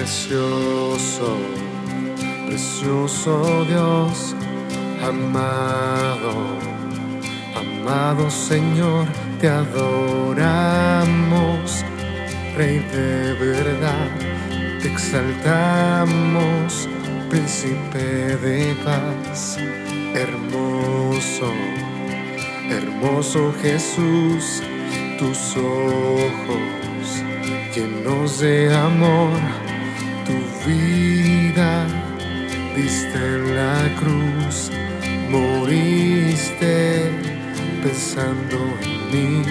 Precioso, precioso Dios, amado, amado Señor, te adoramos, Rey de verdad, te exaltamos, Príncipe de paz, hermoso, hermoso Jesús, tus ojos llenos de amor, tu vida diste en la cruz, moriste pensando en mí.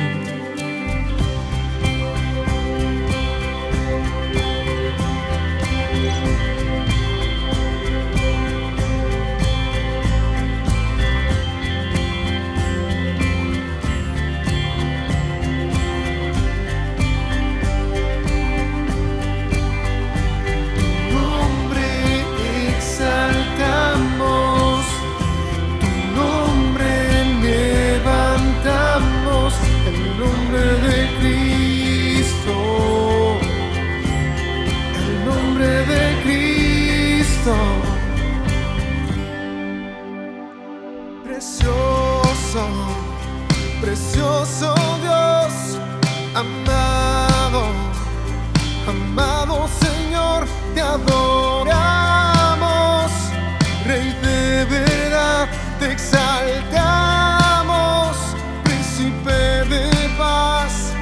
Precioso, precioso Dios, amado, amado Señor, te adoramos, Rey de verdad, te exaltamos, Príncipe de paz,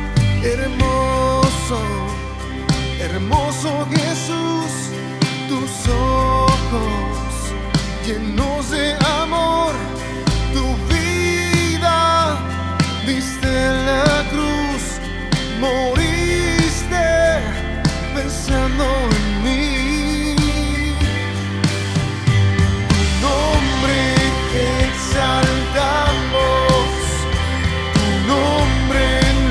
hermoso, hermoso Jesús, tus ojos llenos de amor, tu vida diste en la cruz, moriste pensando en mí. Tu nombre exaltamos, tu nombre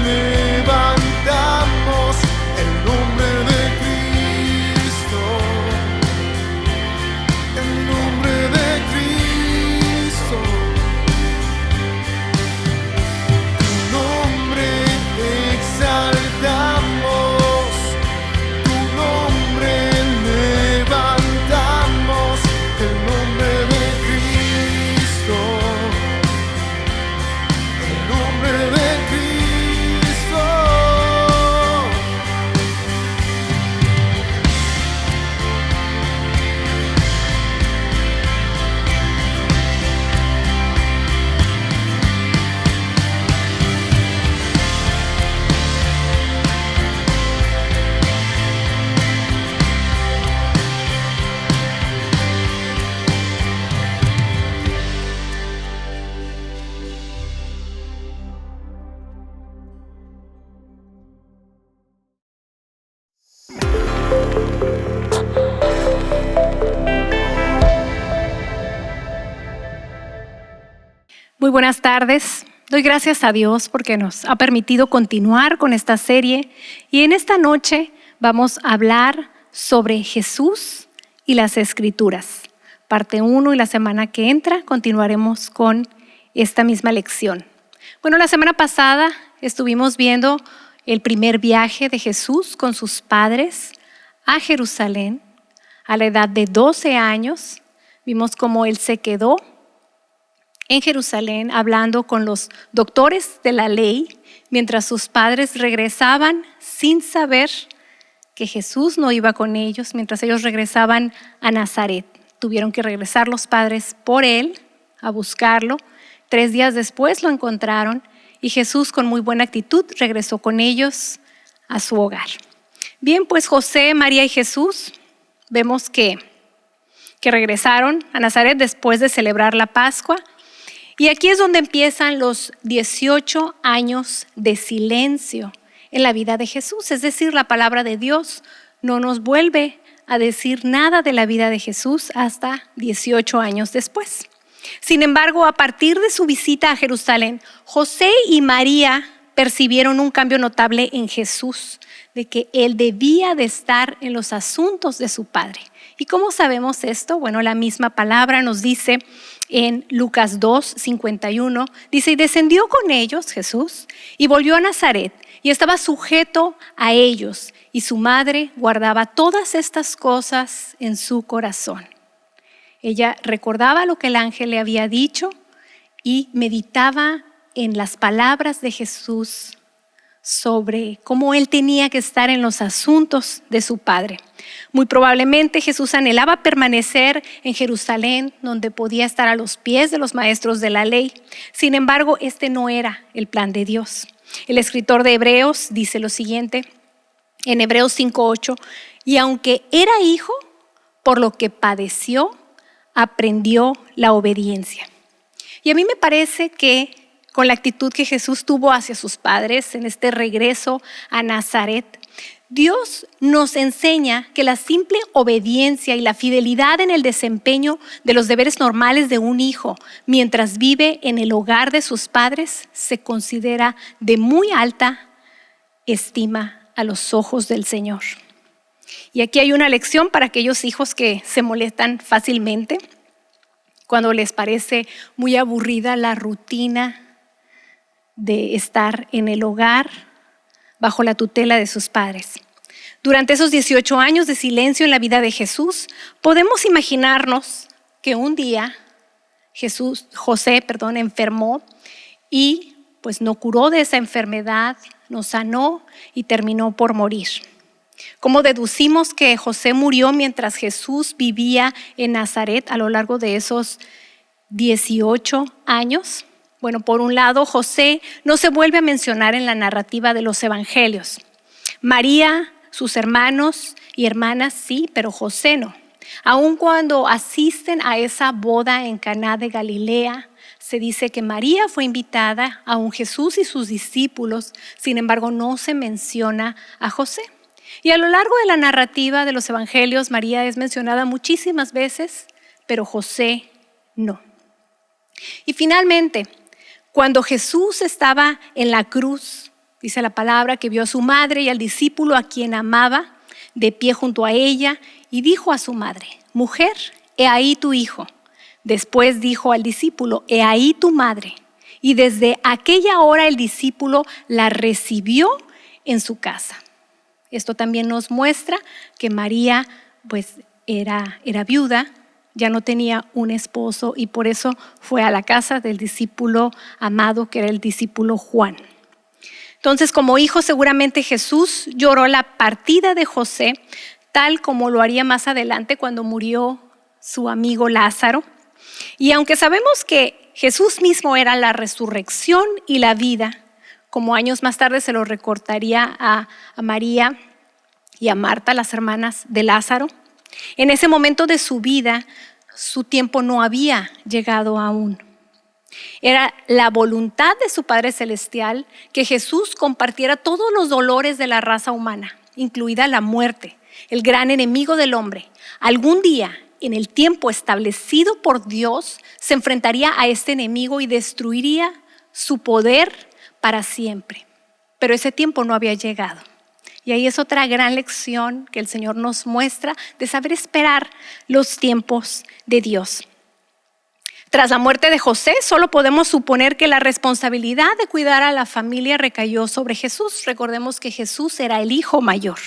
levantamos, el nombre de Cristo, el nombre de Cristo. Tu nombre exaltamos, tu nombre levantamos, el nombre de Cristo, el nombre de Cristo. Muy buenas tardes. Doy gracias a Dios porque nos ha permitido continuar con esta serie y en esta noche vamos a hablar sobre Jesús y las Escrituras. Parte 1 y la semana que entra continuaremos con esta misma lección. Bueno, la semana pasada estuvimos viendo el primer viaje de Jesús con sus padres a Jerusalén a la edad de 12 años. Vimos cómo Él se quedó en Jerusalén hablando con los doctores de la ley mientras sus padres regresaban sin saber que Jesús no iba con ellos, mientras ellos regresaban a Nazaret. Tuvieron que regresar los padres por Él a buscarlo. 3 días después lo encontraron y Jesús con muy buena actitud regresó con ellos a su hogar. Bien, pues José, María y Jesús vemos que regresaron a Nazaret después de celebrar la Pascua. Y aquí es donde empiezan los 18 años de silencio en la vida de Jesús. Es decir, la palabra de Dios no nos vuelve a decir nada de la vida de Jesús hasta 18 años después. Sin embargo, a partir de su visita a Jerusalén, José y María percibieron un cambio notable en Jesús, de que Él debía de estar en los asuntos de su Padre. ¿Y cómo sabemos esto? Bueno, la misma palabra nos dice en Lucas 2:51, dice, y descendió con ellos Jesús y volvió a Nazaret y estaba sujeto a ellos y su madre guardaba todas estas cosas en su corazón. Ella recordaba lo que el ángel le había dicho y meditaba en las palabras de Jesús sobre cómo él tenía que estar en los asuntos de su padre. Muy probablemente Jesús anhelaba permanecer en Jerusalén, donde podía estar a los pies de los maestros de la ley. Sin embargo, este no era el plan de Dios. El escritor de Hebreos dice lo siguiente, en Hebreos 5:8, y aunque era hijo, por lo que padeció, aprendió la obediencia. Y a mí me parece que con la actitud que Jesús tuvo hacia sus padres en este regreso a Nazaret, Dios nos enseña que la simple obediencia y la fidelidad en el desempeño de los deberes normales de un hijo mientras vive en el hogar de sus padres se considera de muy alta estima a los ojos del Señor. Y aquí hay una lección para aquellos hijos que se molestan fácilmente cuando les parece muy aburrida la rutina de estar en el hogar bajo la tutela de sus padres. Durante esos 18 años de silencio en la vida de Jesús, podemos imaginarnos que un día José enfermó y pues no curó de esa enfermedad, no sanó y terminó por morir. ¿Cómo deducimos que José murió mientras Jesús vivía en Nazaret a lo largo de esos 18 años? Bueno, por un lado, José no se vuelve a mencionar en la narrativa de los evangelios. María, sus hermanos y hermanas sí, pero José no. Aun cuando asisten a esa boda en Caná de Galilea, se dice que María fue invitada, aun Jesús y sus discípulos, sin embargo no se menciona a José. Y a lo largo de la narrativa de los evangelios, María es mencionada muchísimas veces, pero José no. Y finalmente, cuando Jesús estaba en la cruz, dice la palabra que vio a su madre y al discípulo a quien amaba de pie junto a ella y dijo a su madre, mujer, he ahí tu hijo. Después dijo al discípulo, he ahí tu madre. Y desde aquella hora el discípulo la recibió en su casa. Esto también nos muestra que María pues era viuda, ya no tenía un esposo y por eso fue a la casa del discípulo amado que era el discípulo Juan. Entonces, como hijo, seguramente Jesús lloró la partida de José, tal como lo haría más adelante cuando murió su amigo Lázaro. Y aunque sabemos que Jesús mismo era la resurrección y la vida, como años más tarde se lo recordaría a María y a Marta, las hermanas de Lázaro, en ese momento de su vida, su tiempo no había llegado aún. Era la voluntad de su Padre Celestial que Jesús compartiera todos los dolores de la raza humana, incluida la muerte, el gran enemigo del hombre. Algún día, en el tiempo establecido por Dios, se enfrentaría a este enemigo y destruiría su poder para siempre. Pero ese tiempo no había llegado. Y ahí es otra gran lección que el Señor nos muestra de saber esperar los tiempos de Dios. Tras la muerte de José, solo podemos suponer que la responsabilidad de cuidar a la familia recayó sobre Jesús. Recordemos que Jesús era el hijo mayor.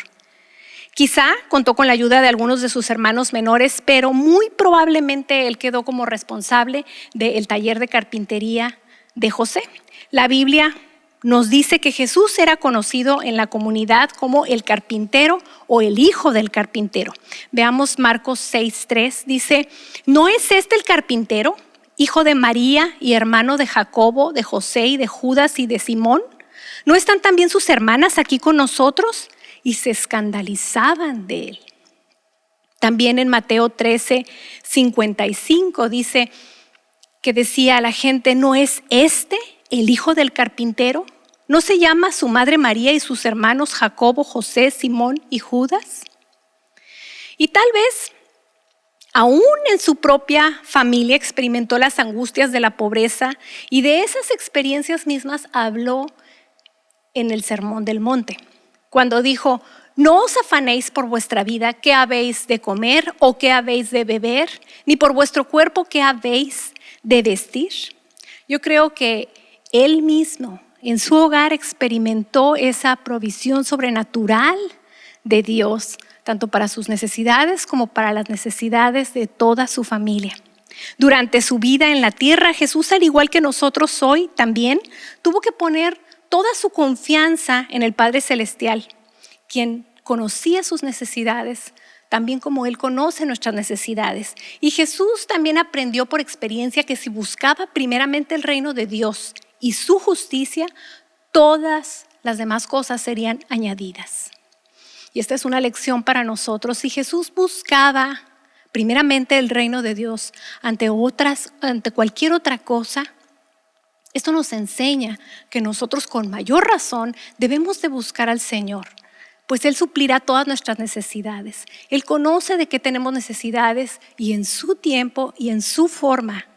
Quizá contó con la ayuda de algunos de sus hermanos menores, pero muy probablemente él quedó como responsable del taller de carpintería de José. La Biblia nos dice que Jesús era conocido en la comunidad como el carpintero o el hijo del carpintero. Veamos Marcos 6:3, dice, ¿no es este el carpintero, hijo de María y hermano de Jacobo, de José y de Judas y de Simón? ¿No están también sus hermanas aquí con nosotros? Y se escandalizaban de él. También en Mateo 13:55 dice que decía a la gente, ¿no es este el hijo del carpintero? ¿No se llama su madre María y sus hermanos Jacobo, José, Simón y Judas? Y tal vez aún en su propia familia experimentó las angustias de la pobreza y de esas experiencias mismas habló en el Sermón del Monte, cuando dijo, no os afanéis por vuestra vida, qué habéis de comer o qué habéis de beber, ni por vuestro cuerpo, qué habéis de vestir. Yo creo que Él mismo en su hogar experimentó esa provisión sobrenatural de Dios, tanto para sus necesidades como para las necesidades de toda su familia. Durante su vida en la tierra, Jesús, al igual que nosotros hoy también, tuvo que poner toda su confianza en el Padre Celestial, quien conocía sus necesidades, también como Él conoce nuestras necesidades. Y Jesús también aprendió por experiencia que si buscaba primeramente el reino de Dios y su justicia, todas las demás cosas serían añadidas. Y esta es una lección para nosotros. Si Jesús buscaba primeramente el reino de Dios ante cualquier otra cosa, esto nos enseña que nosotros con mayor razón debemos de buscar al Señor, pues Él suplirá todas nuestras necesidades. Él conoce de qué tenemos necesidades y en su tiempo y en su forma,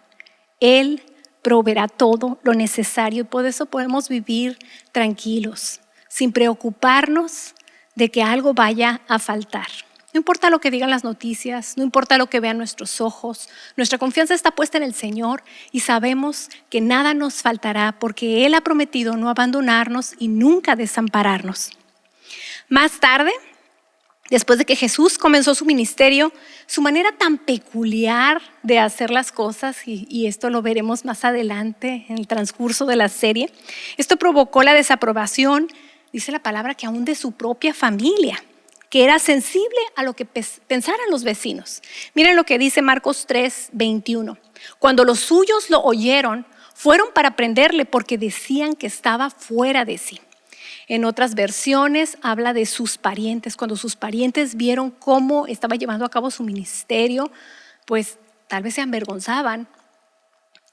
Él proveerá todo lo necesario y por eso podemos vivir tranquilos, sin preocuparnos de que algo vaya a faltar. No importa lo que digan las noticias, no importa lo que vean nuestros ojos, nuestra confianza está puesta en el Señor y sabemos que nada nos faltará porque Él ha prometido no abandonarnos y nunca desampararnos. Más tarde, después de que Jesús comenzó su ministerio, su manera tan peculiar de hacer las cosas, y esto lo veremos más adelante en el transcurso de la serie, esto provocó la desaprobación, dice la palabra, que aún de su propia familia, que era sensible a lo que pensaran los vecinos. Miren lo que dice Marcos 3:21. Cuando los suyos lo oyeron, fueron para prenderle porque decían que estaba fuera de sí. En otras versiones habla de sus parientes. Cuando sus parientes vieron cómo estaba llevando a cabo su ministerio, pues tal vez se avergonzaban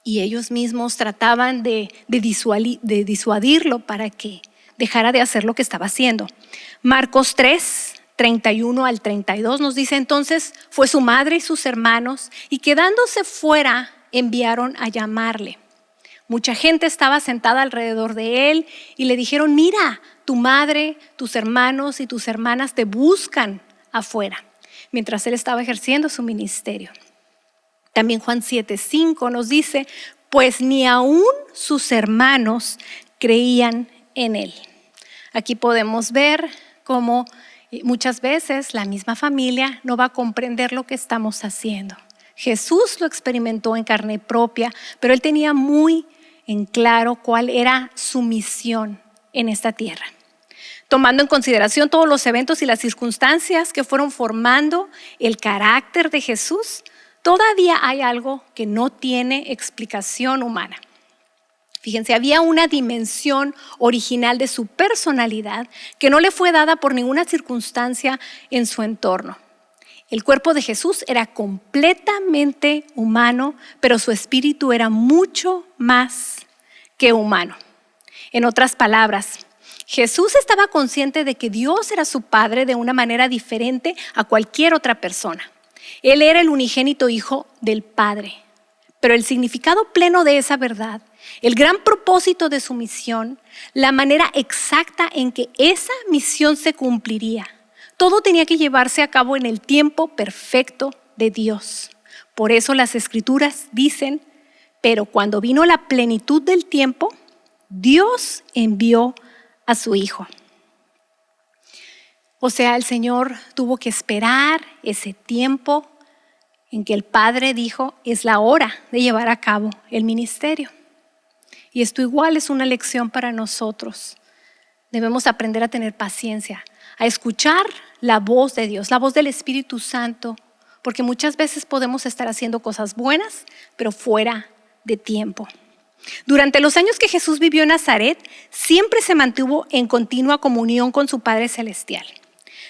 y ellos mismos trataban de disuadirlo para que dejara de hacer lo que estaba haciendo. Marcos 3:31 al 32 nos dice: entonces fue su madre y sus hermanos y quedándose fuera enviaron a llamarle. Mucha gente estaba sentada alrededor de él y le dijeron: mira, tu madre, tus hermanos y tus hermanas te buscan afuera, mientras él estaba ejerciendo su ministerio. También Juan 7:5 nos dice: pues ni aún sus hermanos creían en él. Aquí podemos ver cómo muchas veces la misma familia no va a comprender lo que estamos haciendo. Jesús lo experimentó en carne propia, pero él tenía muy en claro cuál era su misión en esta tierra. Tomando en consideración todos los eventos y las circunstancias que fueron formando el carácter de Jesús, todavía hay algo que no tiene explicación humana. Fíjense, había una dimensión original de su personalidad que no le fue dada por ninguna circunstancia en su entorno. El cuerpo de Jesús era completamente humano, pero su espíritu era mucho más que humano. En otras palabras, Jesús estaba consciente de que Dios era su Padre de una manera diferente a cualquier otra persona. Él era el unigénito Hijo del Padre, pero el significado pleno de esa verdad, el gran propósito de su misión, la manera exacta en que esa misión se cumpliría, todo tenía que llevarse a cabo en el tiempo perfecto de Dios. Por eso las Escrituras dicen: pero cuando vino la plenitud del tiempo, Dios envió a su Hijo. O sea, el Señor tuvo que esperar ese tiempo en que el Padre dijo: es la hora de llevar a cabo el ministerio. Y esto igual es una lección para nosotros. Debemos aprender a tener paciencia, a escuchar la voz de Dios, la voz del Espíritu Santo, porque muchas veces podemos estar haciendo cosas buenas, pero fuera de tiempo. Durante los años que Jesús vivió en Nazaret, siempre se mantuvo en continua comunión con su Padre Celestial.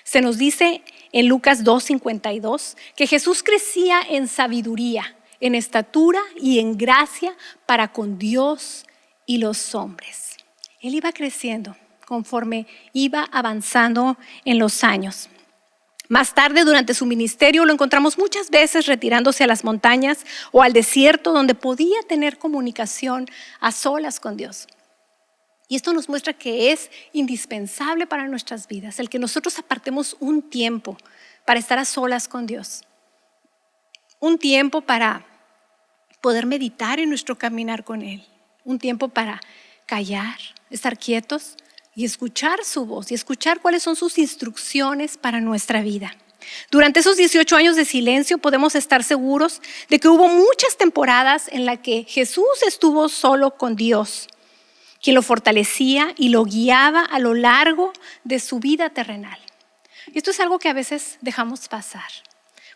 Se nos dice en Lucas 2:52 que Jesús crecía en sabiduría, en estatura y en gracia para con Dios y los hombres. Él iba creciendo conforme iba avanzando en los años. Más tarde, durante su ministerio, lo encontramos muchas veces retirándose a las montañas o al desierto, donde podía tener comunicación a solas con Dios. Y esto nos muestra que es indispensable para nuestras vidas, el que nosotros apartemos un tiempo para estar a solas con Dios. Un tiempo para poder meditar en nuestro caminar con Él. Un tiempo para callar, estar quietos y escuchar su voz y escuchar cuáles son sus instrucciones para nuestra vida. Durante esos 18 años de silencio podemos estar seguros de que hubo muchas temporadas en las que Jesús estuvo solo con Dios, quien lo fortalecía y lo guiaba a lo largo de su vida terrenal. Y esto es algo que a veces dejamos pasar.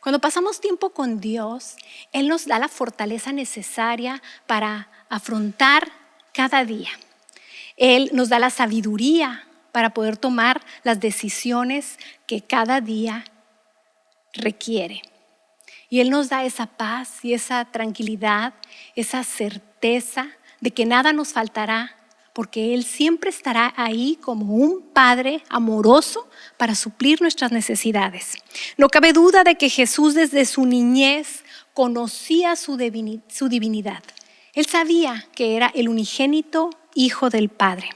Cuando pasamos tiempo con Dios, Él nos da la fortaleza necesaria para afrontar cada día. Él nos da la sabiduría para poder tomar las decisiones que cada día requiere. Y Él nos da esa paz y esa tranquilidad, esa certeza de que nada nos faltará, porque Él siempre estará ahí como un Padre amoroso para suplir nuestras necesidades. No cabe duda de que Jesús desde su niñez conocía su divinidad. Él sabía que era el unigénito Hijo del Padre.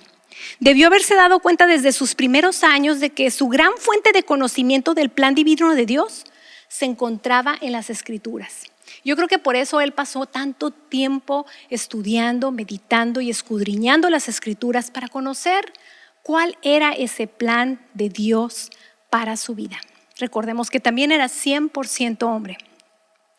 Debió haberse dado cuenta desde sus primeros años de que su gran fuente de conocimiento del plan divino de Dios se encontraba en las Escrituras. Yo creo que por eso Él pasó tanto tiempo estudiando, meditando y escudriñando las Escrituras para conocer cuál era ese plan de Dios para su vida. Recordemos que también era 100% hombre.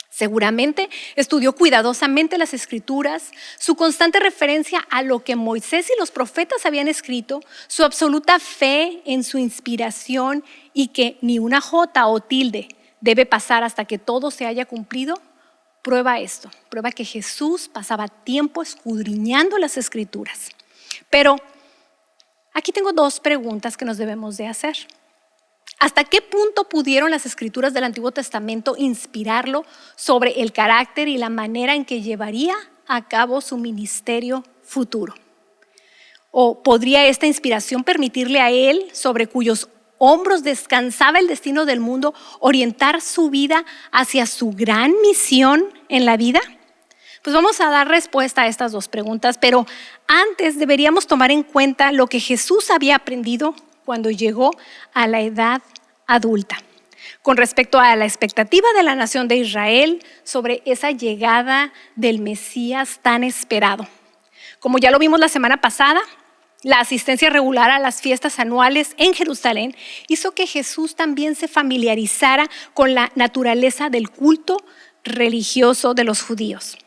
Seguramente estudió cuidadosamente las Escrituras, su constante referencia a lo que Moisés y los profetas habían escrito, su absoluta fe en su inspiración y que ni una jota o tilde debe pasar hasta que todo se haya cumplido. Prueba esto, prueba que Jesús pasaba tiempo escudriñando las Escrituras. Pero aquí tengo 2 preguntas que nos debemos de hacer. ¿Hasta qué punto pudieron las Escrituras del Antiguo Testamento inspirarlo sobre el carácter y la manera en que llevaría a cabo su ministerio futuro? ¿O podría esta inspiración permitirle a él, sobre cuyos hombros descansaba el destino del mundo, orientar su vida hacia su gran misión en la vida? Pues vamos a dar respuesta a estas 2 preguntas, pero antes deberíamos tomar en cuenta lo que Jesús había aprendido cuando llegó a la edad adulta, con respecto a la expectativa de la nación de Israel sobre esa llegada del Mesías tan esperado. Como ya lo vimos la semana pasada, la asistencia regular a las fiestas anuales en Jerusalén hizo que Jesús también se familiarizara con la naturaleza del culto religioso de los judíos.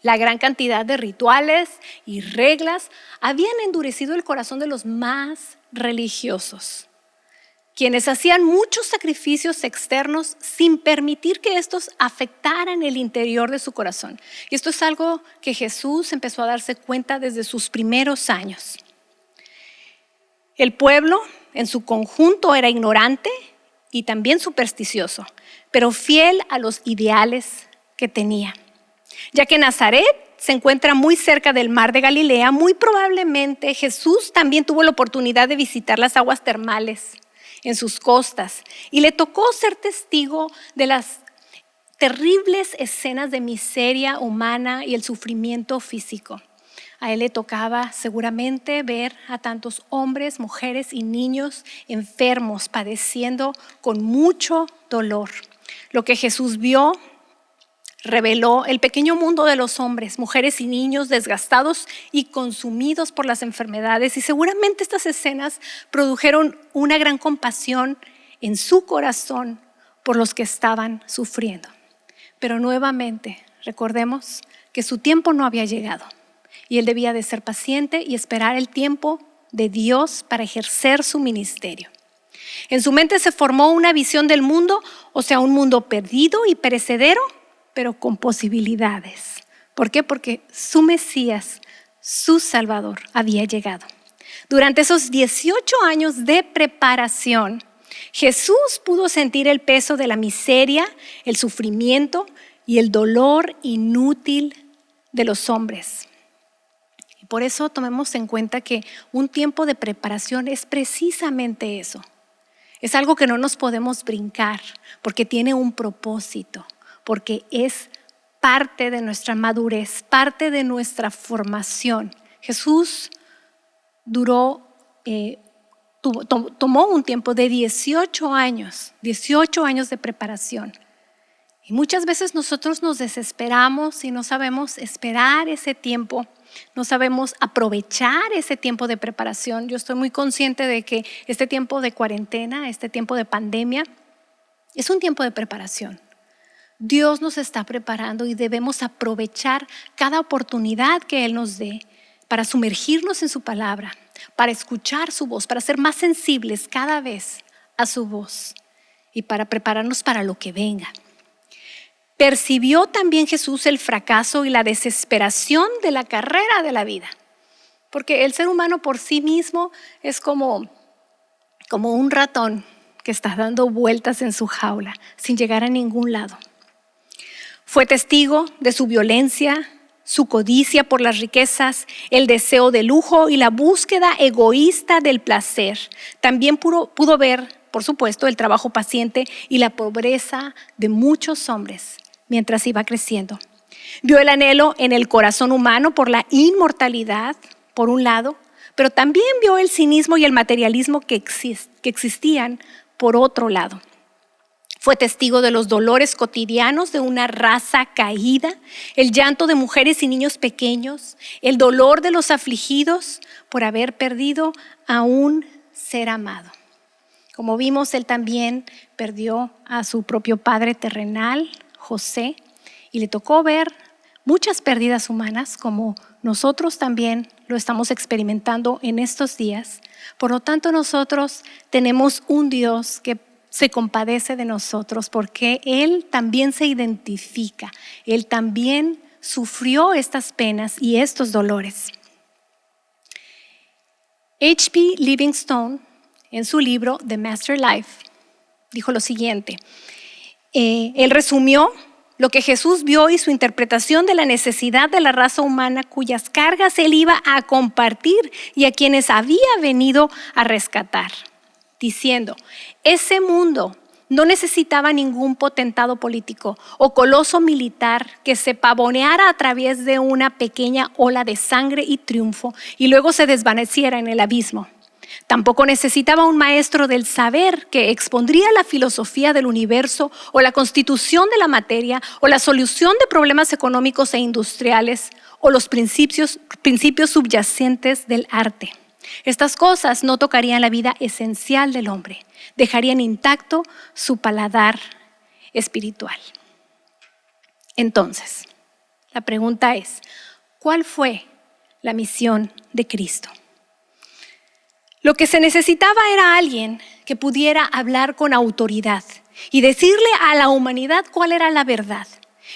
La gran cantidad de rituales y reglas habían endurecido el corazón de los más religiosos, quienes hacían muchos sacrificios externos sin permitir que estos afectaran el interior de su corazón. Y esto es algo que Jesús empezó a darse cuenta desde sus primeros años. El pueblo en su conjunto era ignorante y también supersticioso, pero fiel a los ideales que tenía. Ya que Nazaret se encuentra muy cerca del mar de Galilea, muy probablemente Jesús también tuvo la oportunidad de visitar las aguas termales en sus costas y le tocó ser testigo de las terribles escenas de miseria humana y el sufrimiento físico. A él le tocaba seguramente ver a tantos hombres, mujeres y niños enfermos padeciendo con mucho dolor. Lo que Jesús vio reveló el pequeño mundo de los hombres, mujeres y niños desgastados y consumidos por las enfermedades. Y seguramente estas escenas produjeron una gran compasión en su corazón por los que estaban sufriendo. Pero nuevamente, recordemos que su tiempo no había llegado y él debía de ser paciente y esperar el tiempo de Dios para ejercer su ministerio. En su mente se formó una visión del mundo, o sea, un mundo perdido y perecedero, pero con posibilidades. ¿Por qué? Porque su Mesías, su Salvador, había llegado. Durante esos 18 años de preparación, Jesús pudo sentir el peso de la miseria, el sufrimiento y el dolor inútil de los hombres. Y por eso tomemos en cuenta que un tiempo de preparación es precisamente eso. Es algo que no nos podemos brincar porque tiene un propósito, porque es parte de nuestra madurez, parte de nuestra formación. Jesús tomó un tiempo de 18 años de preparación. Y muchas veces nosotros nos desesperamos y no sabemos esperar ese tiempo, no sabemos aprovechar ese tiempo de preparación. Yo estoy muy consciente de que este tiempo de cuarentena, este tiempo de pandemia, es un tiempo de preparación. Dios nos está preparando y debemos aprovechar cada oportunidad que Él nos dé para sumergirnos en su palabra, para escuchar su voz, para ser más sensibles cada vez a su voz y para prepararnos para lo que venga. Percibió también Jesús el fracaso y la desesperación de la carrera de la vida, porque el ser humano por sí mismo es como un ratón que está dando vueltas en su jaula sin llegar a ningún lado. Fue testigo de su violencia, su codicia por las riquezas, el deseo de lujo y la búsqueda egoísta del placer. También pudo ver, por supuesto, el trabajo paciente y la pobreza de muchos hombres mientras iba creciendo. Vio el anhelo en el corazón humano por la inmortalidad, por un lado, pero también vio el cinismo y el materialismo que existían por otro lado. Fue testigo de los dolores cotidianos de una raza caída, el llanto de mujeres y niños pequeños, el dolor de los afligidos por haber perdido a un ser amado. Como vimos, él también perdió a su propio padre terrenal, José, y le tocó ver muchas pérdidas humanas como nosotros también lo estamos experimentando en estos días. Por lo tanto, nosotros tenemos un Dios que se compadece de nosotros porque Él también se identifica, Él también sufrió estas penas y estos dolores. H.P. Livingstone, en su libro The Master Life, dijo lo siguiente. Él resumió lo que Jesús vio y su interpretación de la necesidad de la raza humana cuyas cargas Él iba a compartir y a quienes había venido a rescatar, diciendo, ese mundo no necesitaba ningún potentado político o coloso militar que se pavoneara a través de una pequeña ola de sangre y triunfo y luego se desvaneciera en el abismo. Tampoco necesitaba un maestro del saber que expondría la filosofía del universo o la constitución de la materia o la solución de problemas económicos e industriales o los principios subyacentes del arte. Estas cosas no tocarían la vida esencial del hombre, dejarían intacto su paladar espiritual. Entonces, la pregunta es, ¿cuál fue la misión de Cristo? Lo que se necesitaba era alguien que pudiera hablar con autoridad y decirle a la humanidad cuál era la verdad,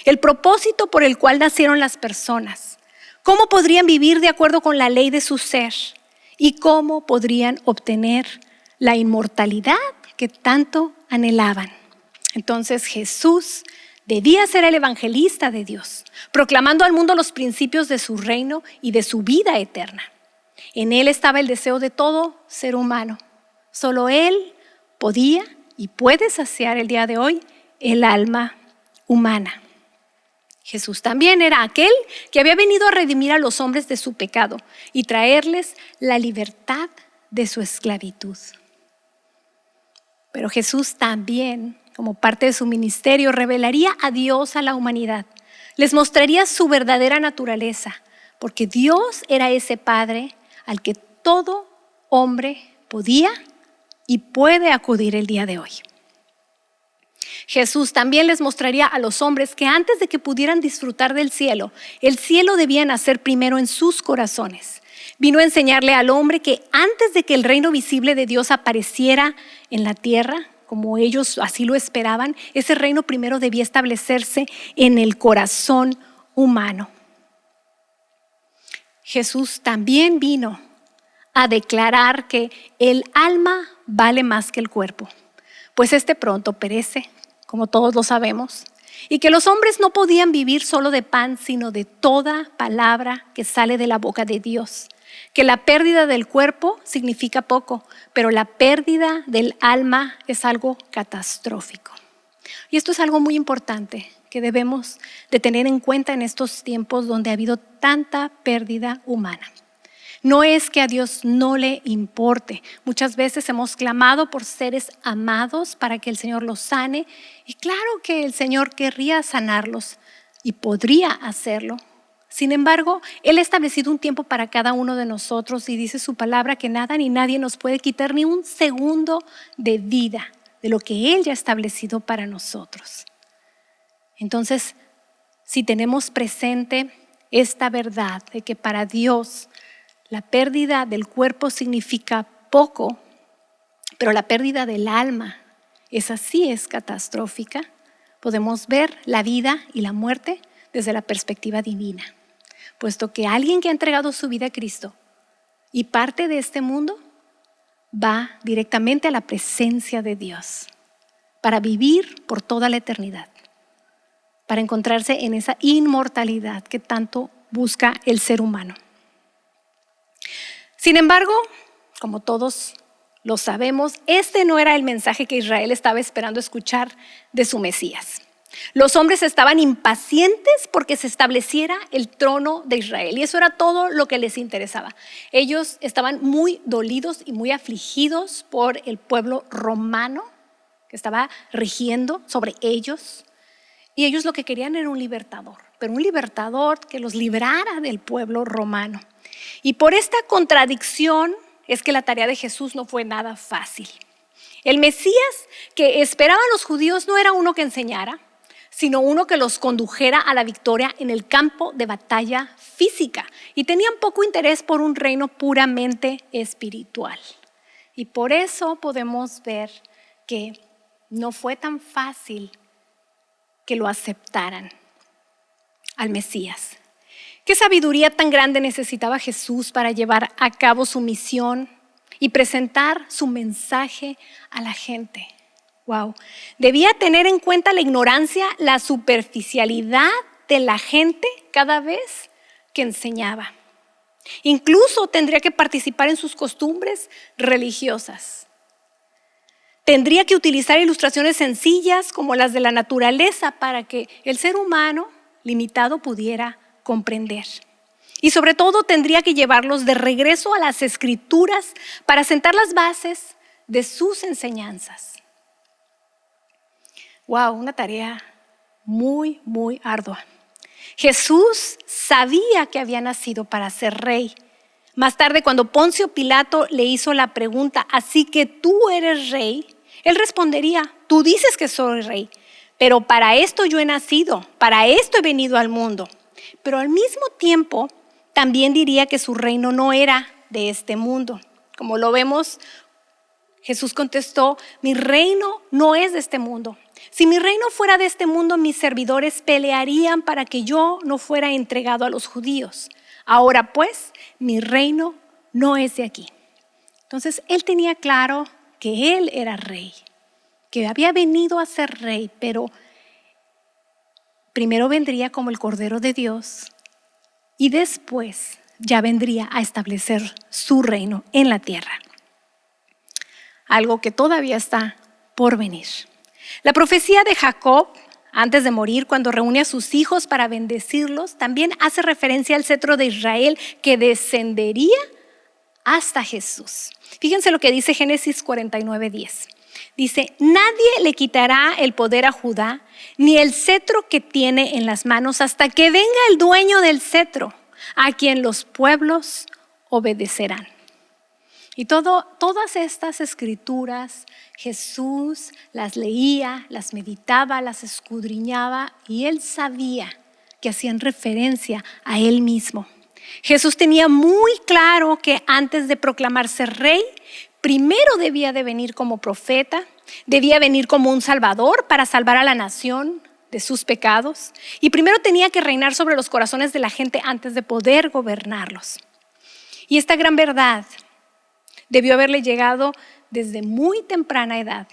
el propósito por el cual nacieron las personas, cómo podrían vivir de acuerdo con la ley de su ser y cómo podrían obtener la inmortalidad que tanto anhelaban. Entonces Jesús debía ser el evangelista de Dios, proclamando al mundo los principios de su reino y de su vida eterna. En Él estaba el deseo de todo ser humano. Solo Él podía y puede saciar el día de hoy el alma humana. Jesús también era aquel que había venido a redimir a los hombres de su pecado y traerles la libertad de su esclavitud. Pero Jesús también, como parte de su ministerio, revelaría a Dios a la humanidad. Les mostraría su verdadera naturaleza, porque Dios era ese Padre al que todo hombre podía y puede acudir el día de hoy. Jesús también les mostraría a los hombres que antes de que pudieran disfrutar del cielo, el cielo debía nacer primero en sus corazones. Vino a enseñarle al hombre que antes de que el reino visible de Dios apareciera en la tierra, como ellos así lo esperaban, ese reino primero debía establecerse en el corazón humano. Jesús también vino a declarar que el alma vale más que el cuerpo, pues este pronto perece, como todos lo sabemos, y que los hombres no podían vivir solo de pan, sino de toda palabra que sale de la boca de Dios, que la pérdida del cuerpo significa poco, pero la pérdida del alma es algo catastrófico. Y esto es algo muy importante que debemos de tener en cuenta en estos tiempos donde ha habido tanta pérdida humana. No es que a Dios no le importe. Muchas veces hemos clamado por seres amados para que el Señor los sane. Y claro que el Señor querría sanarlos y podría hacerlo. Sin embargo, Él ha establecido un tiempo para cada uno de nosotros y dice su palabra que nada ni nadie nos puede quitar ni un segundo de vida de lo que Él ya ha establecido para nosotros. Entonces, si tenemos presente esta verdad de que para Dios la pérdida del cuerpo significa poco, pero la pérdida del alma, esa sí es catastrófica, podemos ver la vida y la muerte desde la perspectiva divina. Puesto que alguien que ha entregado su vida a Cristo y parte de este mundo va directamente a la presencia de Dios para vivir por toda la eternidad, para encontrarse en esa inmortalidad que tanto busca el ser humano. Sin embargo, como todos lo sabemos, este no era el mensaje que Israel estaba esperando escuchar de su Mesías. Los hombres estaban impacientes porque se estableciera el trono de Israel y eso era todo lo que les interesaba. Ellos estaban muy dolidos y muy afligidos por el pueblo romano que estaba rigiendo sobre ellos y ellos lo que querían era un libertador, pero un libertador que los librara del pueblo romano. Y por esta contradicción es que la tarea de Jesús no fue nada fácil. El Mesías que esperaban los judíos no era uno que enseñara, sino uno que los condujera a la victoria en el campo de batalla física. Y tenían poco interés por un reino puramente espiritual. Y por eso podemos ver que no fue tan fácil que lo aceptaran al Mesías. ¿Qué sabiduría tan grande necesitaba Jesús para llevar a cabo su misión y presentar su mensaje a la gente? Wow. Debía tener en cuenta la ignorancia, la superficialidad de la gente cada vez que enseñaba. Incluso tendría que participar en sus costumbres religiosas. Tendría que utilizar ilustraciones sencillas como las de la naturaleza para que el ser humano limitado pudiera comprender. Y sobre todo tendría que llevarlos de regreso a las Escrituras para sentar las bases de sus enseñanzas. Wow, una tarea muy, muy ardua. Jesús sabía que había nacido para ser rey. Más tarde, cuando Poncio Pilato le hizo la pregunta, ¿así que tú eres rey? Él respondería, tú dices que soy rey, pero para esto yo he nacido, para esto he venido al mundo. Pero al mismo tiempo, también diría que su reino no era de este mundo. Como lo vemos, Jesús contestó, mi reino no es de este mundo. Si mi reino fuera de este mundo, mis servidores pelearían para que yo no fuera entregado a los judíos. Ahora pues, mi reino no es de aquí. Entonces, él tenía claro que él era rey, que había venido a ser rey, pero primero vendría como el Cordero de Dios y después ya vendría a establecer su reino en la tierra. Algo que todavía está por venir. La profecía de Jacob, antes de morir, cuando reúne a sus hijos para bendecirlos, también hace referencia al cetro de Israel que descendería hasta Jesús. Fíjense lo que dice Génesis 49:10. Dice, nadie le quitará el poder a Judá, ni el cetro que tiene en las manos, hasta que venga el dueño del cetro, a quien los pueblos obedecerán. Y todas estas escrituras, Jesús las leía, las meditaba, las escudriñaba y él sabía que hacían referencia a él mismo. Jesús tenía muy claro que antes de proclamarse rey, primero debía de venir como profeta, debía venir como un salvador para salvar a la nación de sus pecados y primero tenía que reinar sobre los corazones de la gente antes de poder gobernarlos. Y esta gran verdad debió haberle llegado desde muy temprana edad.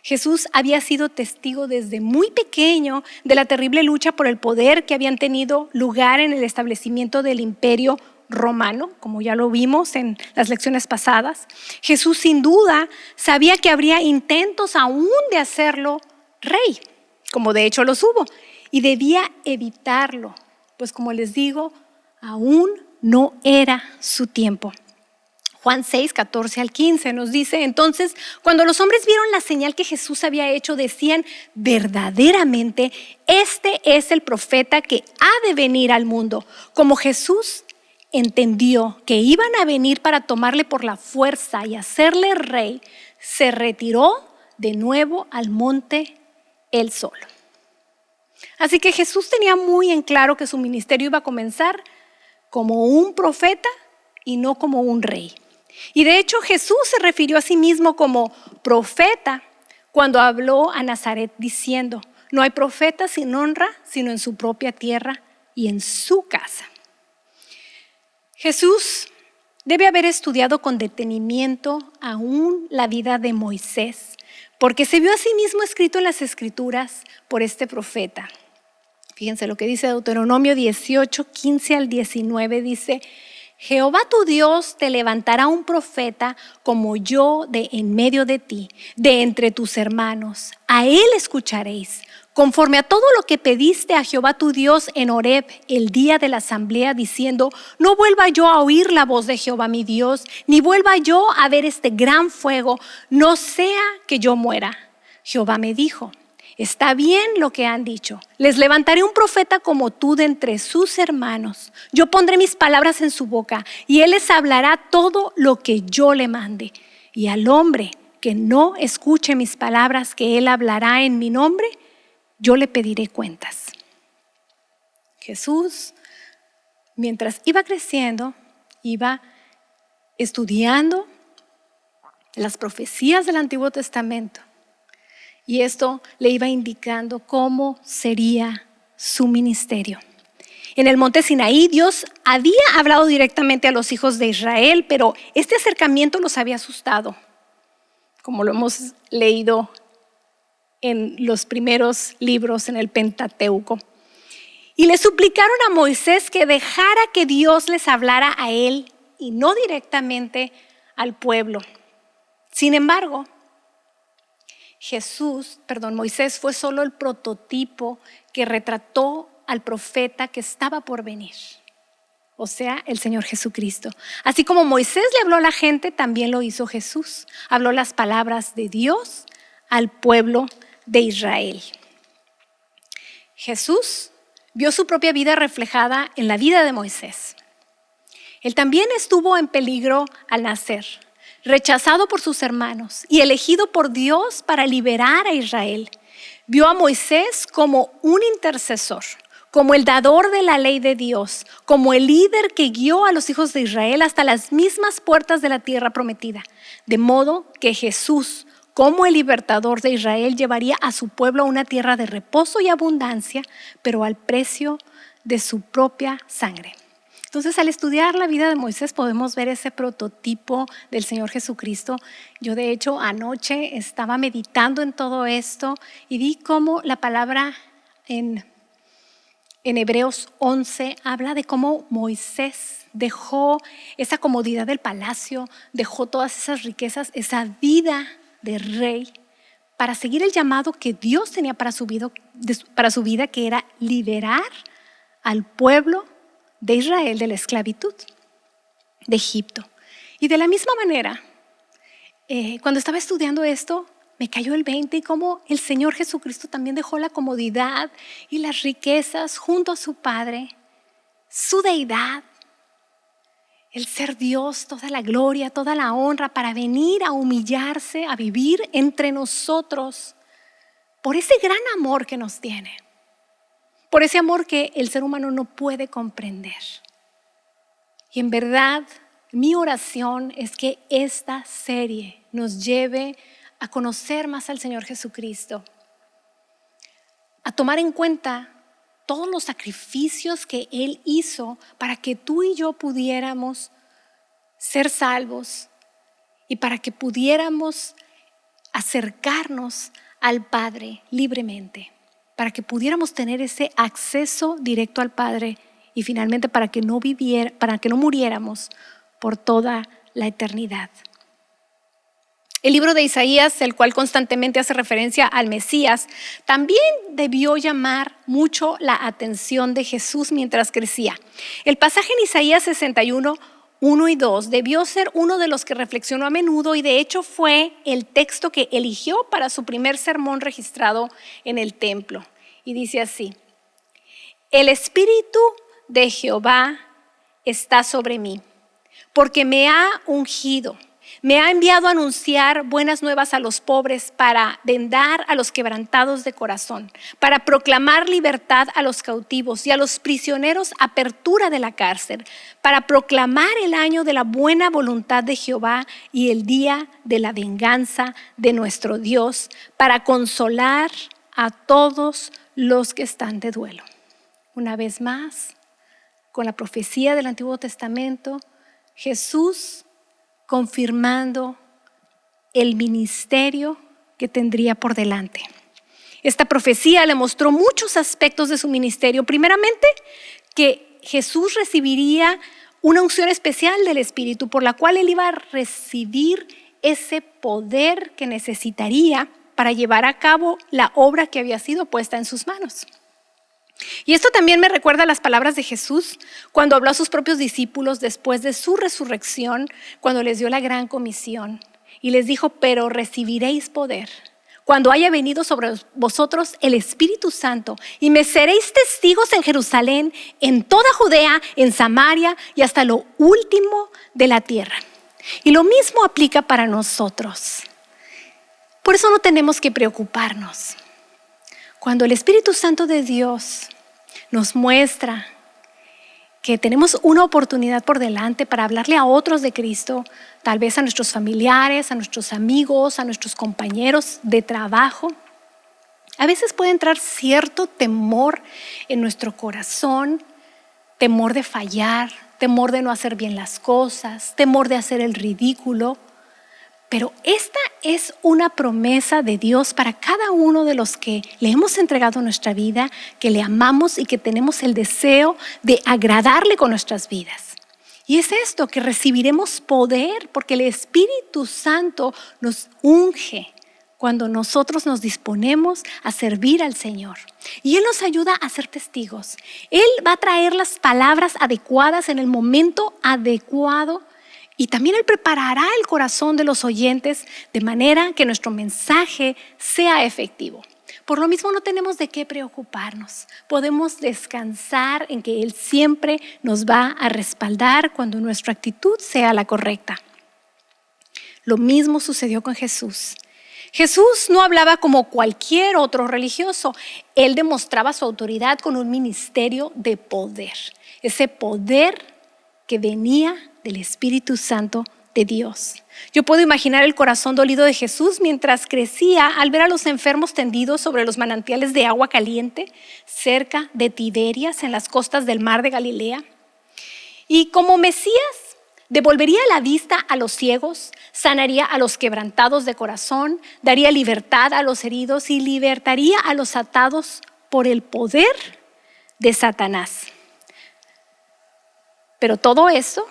Jesús había sido testigo desde muy pequeño de la terrible lucha por el poder que habían tenido lugar en el establecimiento del imperio romano, como ya lo vimos en las lecciones pasadas. Jesús sin duda sabía que habría intentos aún de hacerlo rey, como de hecho los hubo, y debía evitarlo, pues como les digo, aún no era su tiempo. Juan 6, 14 al 15 nos dice: entonces, cuando los hombres vieron la señal que Jesús había hecho, decían: verdaderamente, este es el profeta que ha de venir al mundo. Como Jesús entendió que iban a venir para tomarle por la fuerza y hacerle rey, se retiró de nuevo al monte él solo. Así que Jesús tenía muy en claro que su ministerio iba a comenzar como un profeta y no como un rey. Y de hecho Jesús se refirió a sí mismo como profeta cuando habló a Nazaret diciendo: no hay profeta sin honra sino en su propia tierra y en su casa. Jesús debe haber estudiado con detenimiento aún la vida de Moisés, porque se vio a sí mismo escrito en las Escrituras por este profeta. Fíjense lo que dice Deuteronomio 18, 15 al 19, dice: Jehová tu Dios te levantará un profeta como yo de en medio de ti, de entre tus hermanos. A él escucharéis, conforme a todo lo que pediste a Jehová tu Dios en Horeb el día de la asamblea, diciendo: no vuelva yo a oír la voz de Jehová mi Dios, ni vuelva yo a ver este gran fuego, no sea que yo muera. Jehová me dijo: está bien lo que han dicho. Les levantaré un profeta como tú de entre sus hermanos. Yo pondré mis palabras en su boca y él les hablará todo lo que yo le mande. Y al hombre que no escuche mis palabras que él hablará en mi nombre, yo le pediré cuentas. Jesús, mientras iba creciendo, iba estudiando las profecías del Antiguo Testamento. Y esto le iba indicando cómo sería su ministerio. En el monte Sinaí, Dios había hablado directamente a los hijos de Israel, pero este acercamiento los había asustado, como lo hemos leído en los primeros libros en el Pentateuco. Y le suplicaron a Moisés que dejara que Dios les hablara a él y no directamente al pueblo. Sin embargo, Moisés fue solo el prototipo que retrató al profeta que estaba por venir, o sea, el Señor Jesucristo. Así como Moisés le habló a la gente, también lo hizo Jesús. Habló las palabras de Dios al pueblo de Israel. Jesús vio su propia vida reflejada en la vida de Moisés. Él también estuvo en peligro al nacer, rechazado por sus hermanos y elegido por Dios para liberar a Israel. Vio a Moisés como un intercesor, como el dador de la ley de Dios, como el líder que guió a los hijos de Israel hasta las mismas puertas de la tierra prometida. De modo que Jesús, como el libertador de Israel, llevaría a su pueblo a una tierra de reposo y abundancia, pero al precio de su propia sangre. Entonces, al estudiar la vida de Moisés podemos ver ese prototipo del Señor Jesucristo. Yo, de hecho, anoche estaba meditando en todo esto y vi cómo la palabra en Hebreos 11 habla de cómo Moisés dejó esa comodidad del palacio, dejó todas esas riquezas, esa vida de rey, para seguir el llamado que Dios tenía para su vida, que era liberar al pueblo de Israel de la esclavitud de Egipto. Y de la misma manera, cuando estaba estudiando esto, me cayó el 20 y cómo el Señor Jesucristo también dejó la comodidad y las riquezas junto a su Padre, su deidad, el ser Dios, toda la gloria, toda la honra, para venir a humillarse, a vivir entre nosotros por ese gran amor que nos tiene. Por ese amor que el ser humano no puede comprender. Y en verdad, mi oración es que esta serie nos lleve a conocer más al Señor Jesucristo, a tomar en cuenta todos los sacrificios que Él hizo para que tú y yo pudiéramos ser salvos y para que pudiéramos acercarnos al Padre libremente, para que pudiéramos tener ese acceso directo al Padre y finalmente para que no muriéramos por toda la eternidad. El libro de Isaías, el cual constantemente hace referencia al Mesías, también debió llamar mucho la atención de Jesús mientras crecía. El pasaje en Isaías 61, 1 y 2 debió ser uno de los que reflexionó a menudo y de hecho fue el texto que eligió para su primer sermón registrado en el templo. Y dice así: el Espíritu de Jehová está sobre mí, porque me ha ungido. Me ha enviado a anunciar buenas nuevas a los pobres, para vendar a los quebrantados de corazón, para proclamar libertad a los cautivos y a los prisioneros apertura de la cárcel, para proclamar el año de la buena voluntad de Jehová y el día de la venganza de nuestro Dios, para consolar a todos los que están de duelo. Una vez más, con la profecía del Antiguo Testamento, Jesús confirmando el ministerio que tendría por delante. Esta profecía le mostró muchos aspectos de su ministerio. Primeramente, que Jesús recibiría una unción especial del Espíritu, por la cual él iba a recibir ese poder que necesitaría para llevar a cabo la obra que había sido puesta en sus manos. Y esto también me recuerda las palabras de Jesús cuando habló a sus propios discípulos después de su resurrección, cuando les dio la gran comisión y les dijo: pero recibiréis poder cuando haya venido sobre vosotros el Espíritu Santo, y me seréis testigos en Jerusalén, en toda Judea, en Samaria y hasta lo último de la tierra. Y lo mismo aplica para nosotros. Por eso no tenemos que preocuparnos. Cuando el Espíritu Santo de Dios nos muestra que tenemos una oportunidad por delante para hablarle a otros de Cristo, tal vez a nuestros familiares, a nuestros amigos, a nuestros compañeros de trabajo, a veces puede entrar cierto temor en nuestro corazón, temor de fallar, temor de no hacer bien las cosas, temor de hacer el ridículo. Pero esta es una promesa de Dios para cada uno de los que le hemos entregado nuestra vida, que le amamos y que tenemos el deseo de agradarle con nuestras vidas. Y es esto, que recibiremos poder porque el Espíritu Santo nos unge cuando nosotros nos disponemos a servir al Señor. Y Él nos ayuda a ser testigos. Él va a traer las palabras adecuadas en el momento adecuado. Y también Él preparará el corazón de los oyentes de manera que nuestro mensaje sea efectivo. Por lo mismo, no tenemos de qué preocuparnos. Podemos descansar en que Él siempre nos va a respaldar cuando nuestra actitud sea la correcta. Lo mismo sucedió con Jesús. Jesús no hablaba como cualquier otro religioso. Él demostraba su autoridad con un ministerio de poder. Ese poder que venía del Espíritu Santo de Dios. Yo puedo imaginar el corazón dolido de Jesús mientras crecía al ver a los enfermos tendidos sobre los manantiales de agua caliente cerca de Tiberias, en las costas del mar de Galilea. Y como Mesías, devolvería la vista a los ciegos, sanaría a los quebrantados de corazón, daría libertad a los heridos y libertaría a los atados por el poder de Satanás. Pero todo eso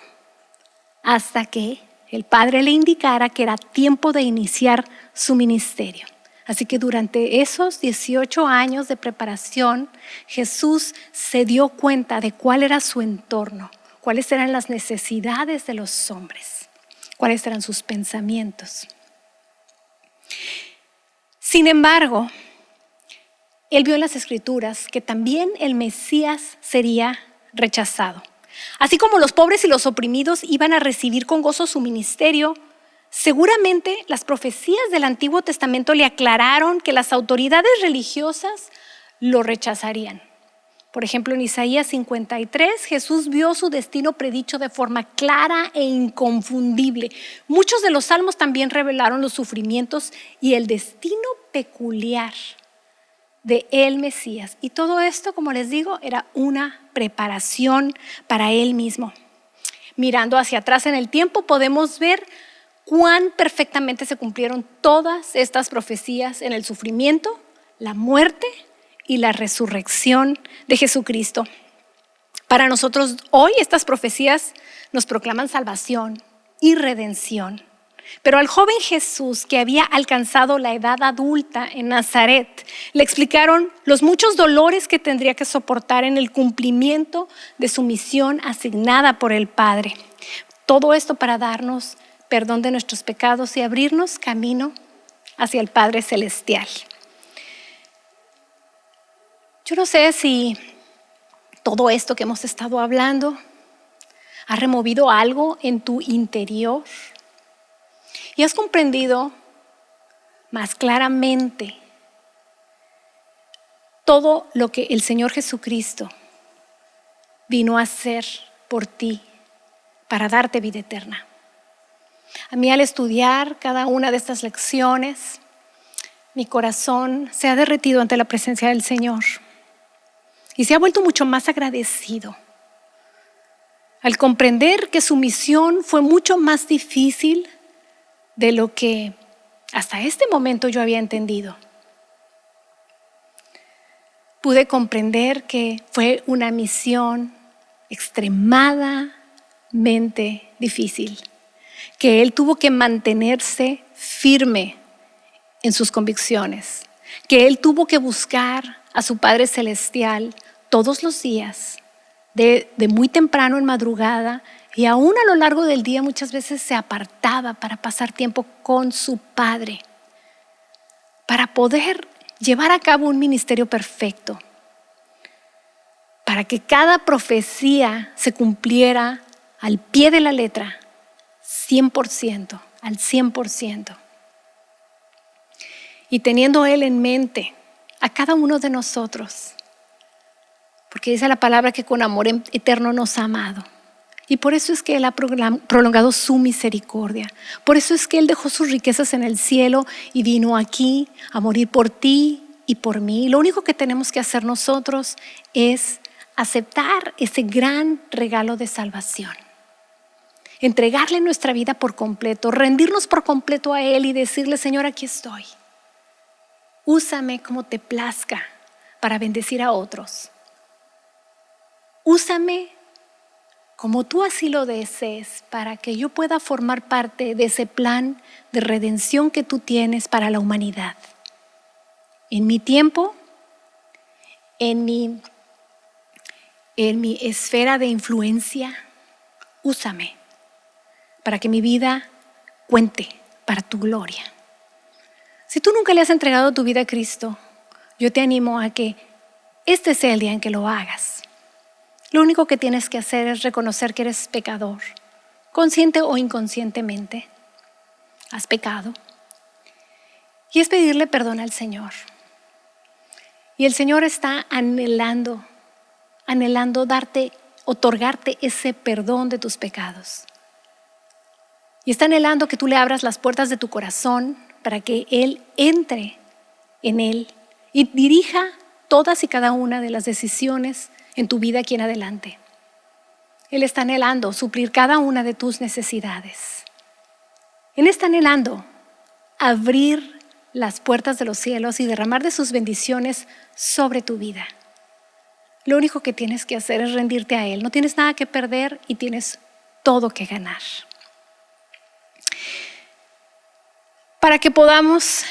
hasta que el Padre le indicara que era tiempo de iniciar su ministerio. Así que durante esos 18 años de preparación, Jesús se dio cuenta de cuál era su entorno, cuáles eran las necesidades de los hombres, cuáles eran sus pensamientos. Sin embargo, Él vio en las Escrituras que también el Mesías sería rechazado. Así como los pobres y los oprimidos iban a recibir con gozo su ministerio, seguramente las profecías del Antiguo Testamento le aclararon que las autoridades religiosas lo rechazarían. Por ejemplo, en Isaías 53, Jesús vio su destino predicho de forma clara e inconfundible. Muchos de los salmos también revelaron los sufrimientos y el destino peculiar de el Mesías. Y todo esto, como les digo, era una preparación para Él mismo. Mirando hacia atrás en el tiempo, podemos ver cuán perfectamente se cumplieron todas estas profecías en el sufrimiento, la muerte y la resurrección de Jesucristo. Para nosotros hoy estas profecías nos proclaman salvación y redención. Pero al joven Jesús, que había alcanzado la edad adulta en Nazaret, le explicaron los muchos dolores que tendría que soportar en el cumplimiento de su misión asignada por el Padre. Todo esto para darnos perdón de nuestros pecados y abrirnos camino hacia el Padre Celestial. Yo no sé si todo esto que hemos estado hablando ha removido algo en tu interior y has comprendido más claramente todo lo que el Señor Jesucristo vino a hacer por ti para darte vida eterna. A mí, al estudiar cada una de estas lecciones, mi corazón se ha derretido ante la presencia del Señor y se ha vuelto mucho más agradecido al comprender que su misión fue mucho más difícil de lo que hasta este momento yo había entendido. Pude comprender que fue una misión extremadamente difícil, que Él tuvo que mantenerse firme en sus convicciones, que Él tuvo que buscar a su Padre Celestial todos los días, de muy temprano en madrugada, y aún a lo largo del día muchas veces se apartaba para pasar tiempo con su Padre, para poder llevar a cabo un ministerio perfecto, para que cada profecía se cumpliera al pie de la letra, 100%, al 100%. Y teniendo Él en mente a cada uno de nosotros, porque dice la palabra que con amor eterno nos ha amado. Y por eso es que Él ha prolongado su misericordia. Por eso es que Él dejó sus riquezas en el cielo y vino aquí a morir por ti y por mí. Lo único que tenemos que hacer nosotros es aceptar ese gran regalo de salvación. Entregarle nuestra vida por completo, rendirnos por completo a Él y decirle: Señor, aquí estoy. Úsame como te plazca para bendecir a otros. Úsame como tú así lo desees, para que yo pueda formar parte de ese plan de redención que tú tienes para la humanidad. En mi tiempo, en mi esfera de influencia, úsame para que mi vida cuente para tu gloria. Si tú nunca le has entregado tu vida a Cristo, yo te animo a que este sea el día en que lo hagas. Lo único que tienes que hacer es reconocer que eres pecador, consciente o inconscientemente. Has pecado. Y es pedirle perdón al Señor. Y el Señor está anhelando otorgarte ese perdón de tus pecados. Y está anhelando que tú le abras las puertas de tu corazón para que Él entre en él y dirija todas y cada una de las decisiones en tu vida aquí en adelante. Él está anhelando suplir cada una de tus necesidades. Él está anhelando abrir las puertas de los cielos y derramar de sus bendiciones sobre tu vida. Lo único que tienes que hacer es rendirte a Él. No tienes nada que perder y tienes todo que ganar. Para que podamos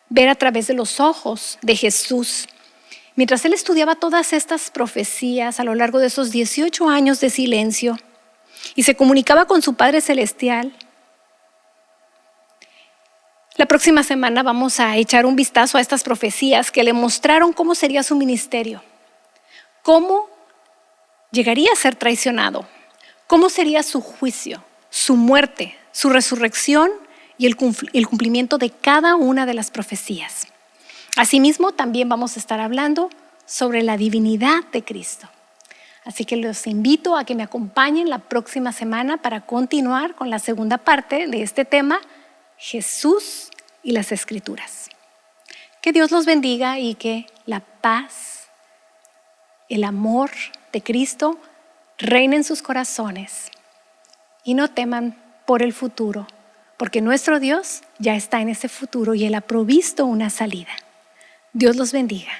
ver a través de los ojos de Jesús, mientras Él estudiaba todas estas profecías a lo largo de esos 18 años de silencio y se comunicaba con su Padre Celestial, la próxima semana vamos a echar un vistazo a estas profecías que le mostraron cómo sería su ministerio, cómo llegaría a ser traicionado, cómo sería su juicio, su muerte, su resurrección y el cumplimiento de cada una de las profecías. Asimismo, también vamos a estar hablando sobre la divinidad de Cristo. Así que los invito a que me acompañen la próxima semana para continuar con la segunda parte de este tema, Jesús y las Escrituras. Que Dios los bendiga y que la paz, el amor de Cristo reine en sus corazones y no teman por el futuro, porque nuestro Dios ya está en ese futuro y Él ha provisto una salida. Dios los bendiga.